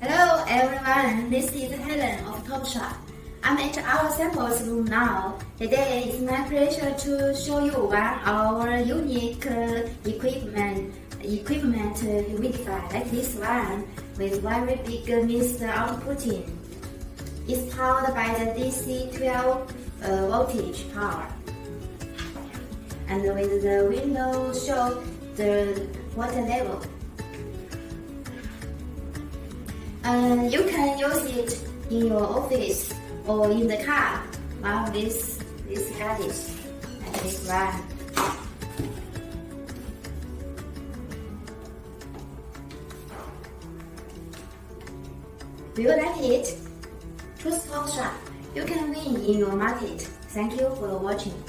Hello everyone, this is Helen of Topsharp. I'm at our samples room now. Today it's my pleasure to show you one of our unique equipment humidifier like this one with very big mist outputting. It's powered by the DC 12 voltage power. And with the window show the water level. You can use it in your office or in the car while this gadget like this one. Do you like it? Choose Topsharp. You can win in your market. Thank you for watching.